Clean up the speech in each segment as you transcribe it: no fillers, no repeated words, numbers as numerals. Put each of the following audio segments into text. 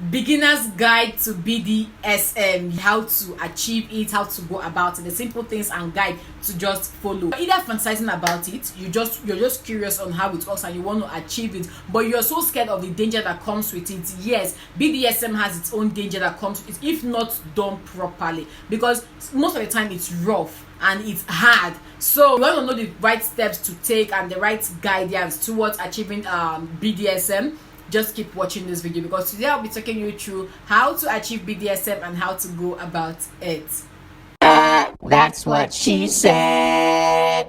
Beginner's Guide to BDSM, how to achieve it, how to go about it, the simple things and guide to just follow. Either fantasizing about it, you're just curious on how it works and you want to achieve it, but you're so scared of the danger that comes with it. Yes, BDSM has its own danger that comes with it if not done properly, because most of the time it's rough and it's hard. So you want to know the right steps to take and the right guidance towards achieving BDSM. Just keep watching this video, because today I'll be taking you through how to achieve BDSM and how to go about it. That's what she said.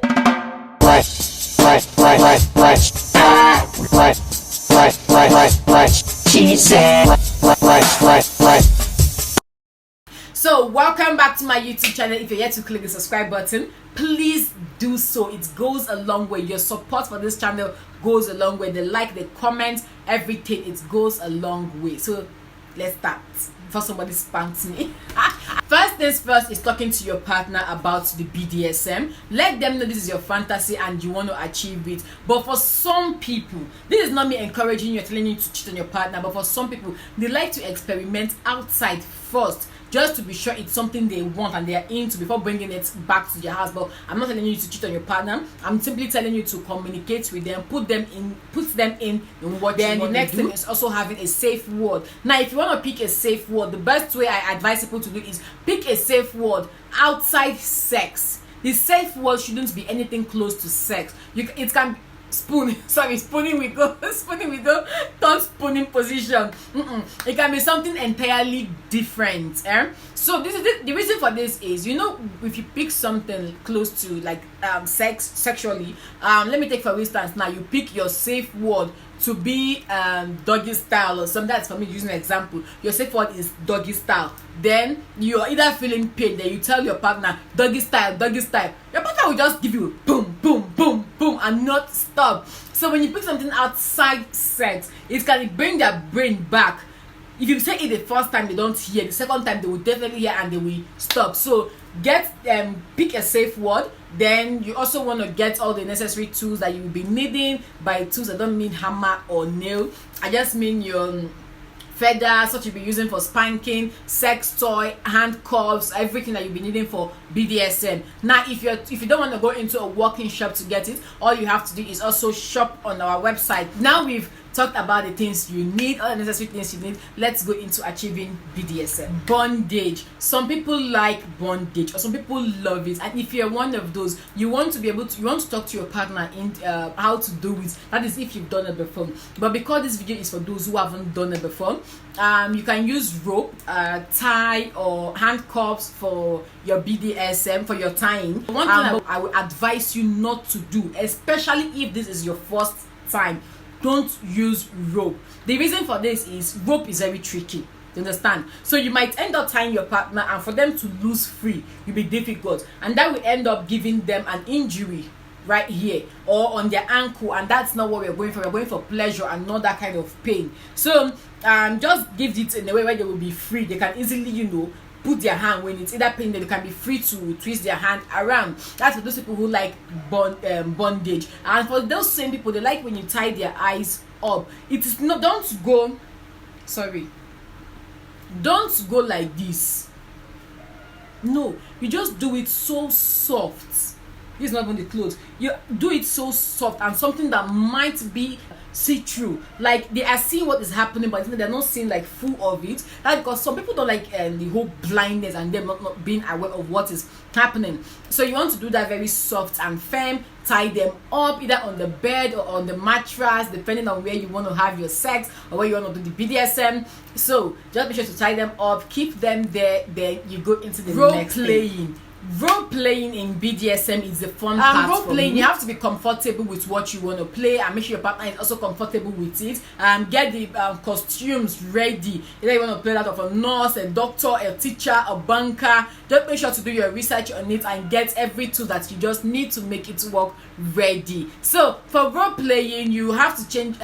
She said. So welcome back to my YouTube channel. If you're yet to click the subscribe button, please do so. It goes a long way. Your support for this channel goes a long way. The like, the comment, everything, it goes a long way. So let's start before somebody spanks me. First things first is talking to your partner about the BDSM. Let them know this is your fantasy and you want to achieve it. But for some people, this is not me encouraging you or telling you to cheat on your partner, but for some people, they like to experiment outside first, just to be sure it's something they want and they are into before bringing it back to your house. But I'm not telling you to cheat on your partner. I'm simply telling you to communicate with them, put them in what then you want. The next thing is also having a safe word. Now, if you want to pick a safe word, the best way I advise people to do is pick a safe word outside sex. The safe word shouldn't be anything close to sex. It can be spooning we go third spooning position. It can be something entirely different. So this is the reason for this is, you know, if you pick something close to like sexually, let me take for instance, now you pick your safe word to be doggy style or something. That's for me using an example. Your safe word is doggy style. Then you're either feeling pain, then you tell your partner doggy style, doggy style. Your partner will just give you boom, boom, boom, boom, and not stop. So when you pick something outside sex, it can bring their brain back. If you say it the first time, they don't hear. The second time, they will definitely hear and they will stop. So pick a safe word. Then you also want to get all the necessary tools that you will be needing. By tools, I don't mean hammer or nail. I just mean your feathers, what you'll be using for spanking, sex toy, handcuffs, everything that you'll be needing for BDSM. Now, if you don't want to go into a walk-in shop to get it, all you have to do is also shop on our website. Now we've talked about the things you need, all the necessary things you need. Let's go into achieving BDSM. Bondage. Some people like bondage, or some people love it, and if you're one of those, you want to talk to your partner in how to do it. That is if you've done it before. But because this video is for those who haven't done it before, you can use rope, tie, or handcuffs for your BDSM, for your tying. One thing I would advise you not to do, especially if this is your first time, don't use rope. The reason for this is rope is very tricky. You understand? So you might end up tying your partner, and for them to lose free will be difficult, and that will end up giving them an injury right here or on their ankle, and that's not what we're going for. We're going for pleasure and not that kind of pain. So just give it in a way where they will be free. They can easily, you know, put their hand when it's either pain, they can be free to twist their hand around. That's for those people who like bondage. And for those same people, they like when you tie their eyes up. It is not, don't go like this. No, you just do it so soft. This is not even the clothes. You do it so soft and something that might be see-through, like they are seeing what is happening, but they're not seeing like full of it. That's because some people don't like the whole blindness and them not being aware of what is happening. So you want to do that very soft and firm. Tie them up either on the bed or on the mattress, depending on where you want to have your sex or where you want to do the BDSM. So just be sure to tie them up, keep them there. Then you go into the next thing. Role playing in BDSM is the fun part. Role playing, you have to be comfortable with what you want to play and make sure your partner is also comfortable with it. Get the costumes ready. Either you want to play that of a nurse, a doctor, a teacher, a banker. Just make sure to do your research on it and get every tool that you just need to make it work ready. So for role playing, you have to change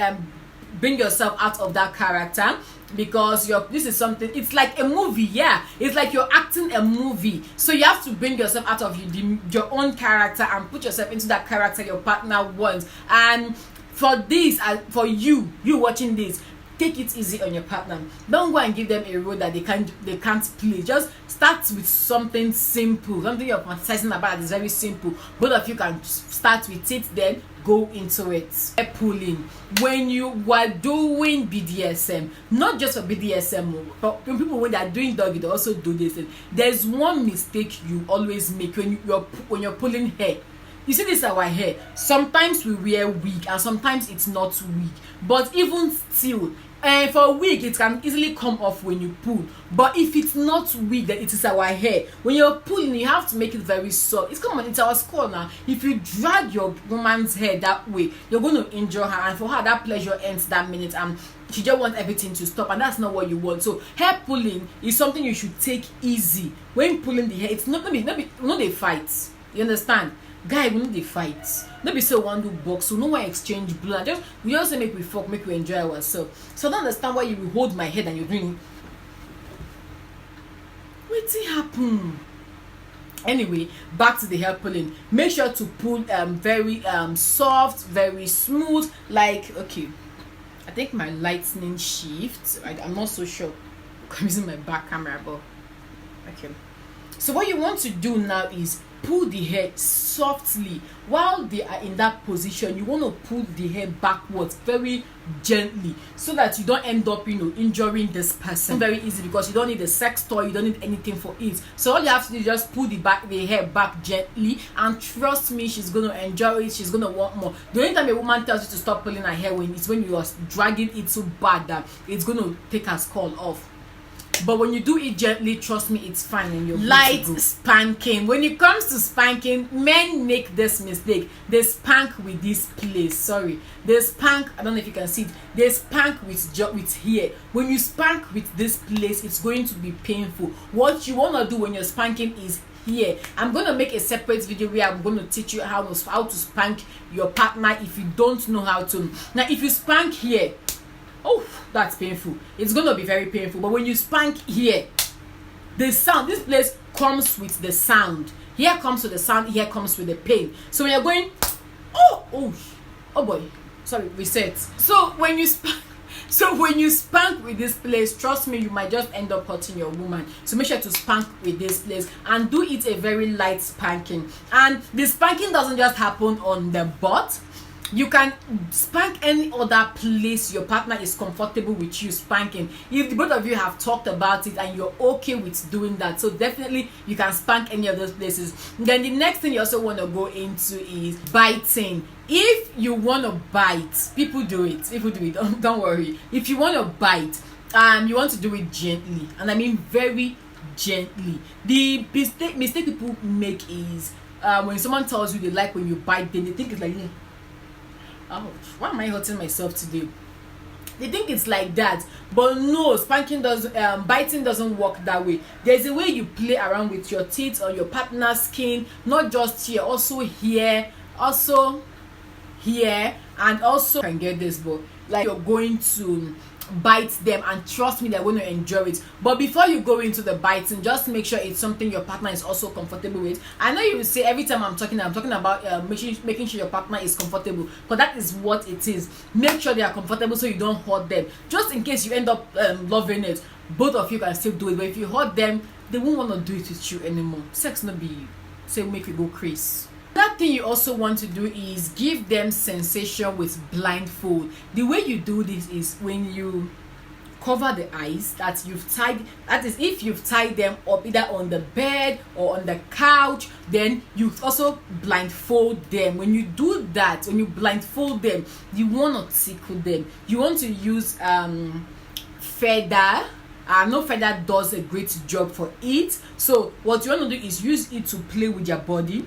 bring yourself out of that character, because this is something, it's like a movie. Yeah, it's like you're acting a movie, so you have to bring yourself out of your own character and put yourself into that character your partner wants. And for this, for you watching this, take it easy on your partner. Don't go and give them a role that they can't play. Just start with something simple, something you're fantasizing about is very simple. Both of you can start with it, then go into it. Hair pulling. When you are doing BDSM, not just for BDSM, but people when they are doing doggy, they also do this. There's one mistake you always make when you're pulling hair. You see, this is our hair. Sometimes we wear wig and sometimes it's not wig. But even still, for wig, it can easily come off when you pull. But if it's not wig, then it is our hair. When you're pulling, you have to make it very soft. It's our skull now. If you drag your woman's hair that way, you're going to injure her. And for her, that pleasure ends that minute. And she just wants everything to stop. And that's not what you want. So hair pulling is something you should take easy. When pulling the hair, it's not a fight. You understand? Guy, we know the fight. Not be so one do box, so no one exchange blood. We just say make we fuck, make we enjoy ourselves. So I don't understand why you will hold my head and you're doing. What's it happen? Anyway, back to the hair pulling. Make sure to pull very soft, very smooth. Like, okay, I think my lightning shift. I'm not so sure. I'm using my back camera, but okay. So what you want to do now is pull the hair softly. While they are in that position, you want to pull the hair backwards very gently so that you don't end up injuring this person. Very easy because you don't need a sex toy, you don't need anything for it. So all you have to do is just pull the hair back gently, and trust me, she's going to enjoy it. She's going to want more. The only time a woman tells you to stop pulling her hair is when you are dragging it so bad that it's going to take her skull off. But when you do it gently, trust me, it's fine and you're light spanking. When it comes to spanking, men make this mistake. They spank with this place. They spank. I don't know if you can see it. They spank with here. When you spank with this place, it's going to be painful. What you want to do when you're spanking is here. I'm going to make a separate video where I'm going to teach you how to spank your partner if you don't know how to. Now, if you spank here, oh, that's painful. It's going to be very painful. But when you spank here, the sound, this place comes with the sound. Here comes with the sound, here comes with the pain. So when you're going, oh boy, sorry, reset. So when you spank with this place, trust me, you might just end up hurting your woman. So make sure to spank with this place and do it a very light spanking. And the spanking doesn't just happen on the butt. You can spank any other place your partner is comfortable with you spanking. If the both of you have talked about it and you're okay with doing that, so definitely you can spank any of those places. Then the next thing you also want to go into is biting. If you want to bite, people do it. Don't worry. If you want to bite, you want to do it gently, and I mean very gently. The mistake people make is when someone tells you they like when you bite them, they think it's like, oh, why am I hurting myself today? They think it's like that, but no, biting doesn't work that way. There's a way you play around with your teeth on your partner's skin, not just here, also here, also here, and also you can get this, but like you're going to bite them, and trust me, they're going to enjoy it. But before you go into the biting, just make sure it's something your partner is also comfortable with. I know you will say every time I'm talking about making sure your partner is comfortable, but that is what it is. Make sure they are comfortable so you don't hurt them. Just in case you end up loving it, both of you can still do it. But if you hurt them, they won't want to do it with you anymore. Sex not be say make you go crazy. That thing you also want to do is give them sensation with blindfold. The way you do this is when you cover the eyes that is if you've tied them up either on the bed or on the couch, then you also blindfold them. When you do that, when you blindfold them, you want to tickle them. You want to use feather. No feather does a great job for it. So what you want to do is use it to play with your body,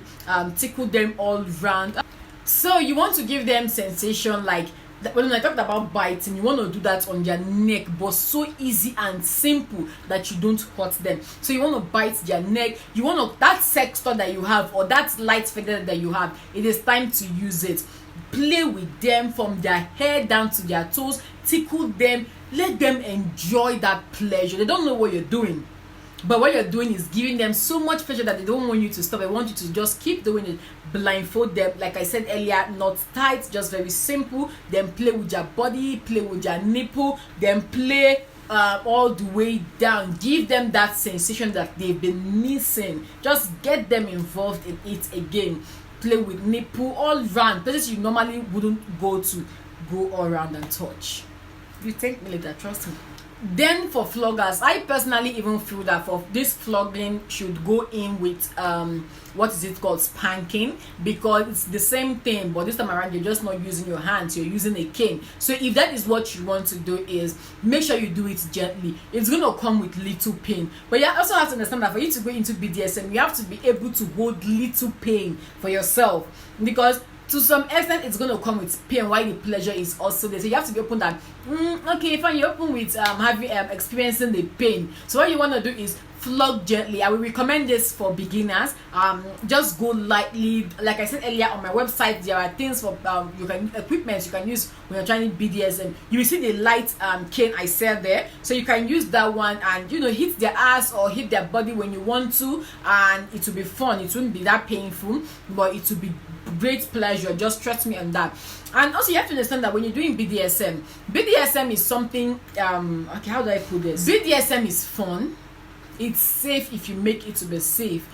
tickle them all round. So you want to give them sensation like when I talked about biting, you want to do that on their neck, but so easy and simple that you don't hurt them. So you want to bite their neck. You want that sex toy that you have or that light feather that you have. It is time to use it. Play with them from their hair down to their toes. Tickle them. Let them enjoy that pleasure. They don't know what you're doing. But what you're doing is giving them so much pleasure that they don't want you to stop. They want you to just keep doing it. Blindfold them, like I said earlier, not tight, just very simple. Then play with your body, play with your nipple, then play all the way down. Give them that sensation that they've been missing. Just get them involved in it again. Play with nipple all round, places you normally wouldn't go to. Go all around and touch. You think me later, trust me. Then for floggers, I personally even feel that for this flogging should go in with what is it called, spanking, because it's the same thing, but this time around you're just not using your hands, you're using a cane. So if that is what you want to do, is make sure you do it gently. It's gonna come with little pain, but you also have to understand that for you to go into BDSM, you have to be able to hold little pain for yourself, because to some extent it's going to come with pain while the pleasure is also there. So you have to be open that okay, fine, you're open with having experiencing the pain. So what you want to do is flog gently. I will recommend this for beginners. Just go lightly. Like I said earlier, on my website there are things for equipment you can use when you're trying BDSM. You will see the light cane I said there, so you can use that one and hit their ass or hit their body when you want to, and it will be fun. It won't be that painful, but it will be great pleasure. Just trust me on that. And also you have to understand that when you're doing BDSM is something okay, how do I put this? BDSM is fun. It's safe if you make it to be safe.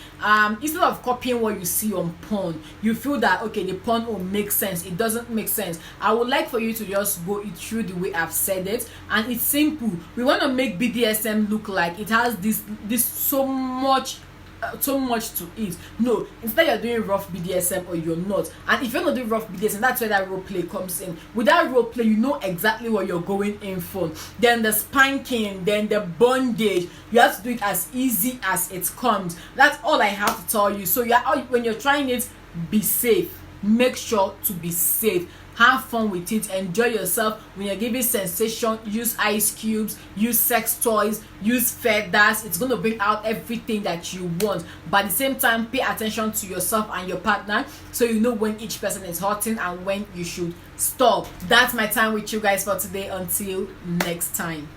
Instead of copying what you see on porn, you feel that okay, the porn will make sense. It doesn't make sense. I would like for you to just go it through the way I've said it, and it's simple. We want to make BDSM look like it has this so much to it. No, instead you're doing rough BDSM or you're not. And if you're not doing rough BDSM, that's where that role play comes in. With that role play, you know exactly what you're going in for. Then the spanking, then the bondage, you have to do it as easy as it comes. That's all I have to tell you. So when you're trying it, be safe. Make sure to be safe. Have fun with it, enjoy yourself. When you're giving sensation, use ice cubes, use sex toys, use feathers. It's going to bring out everything that you want, but at the same time pay attention to yourself and your partner, so you know when each person is hurting and when you should stop. That's my time with you guys for today. Until next time.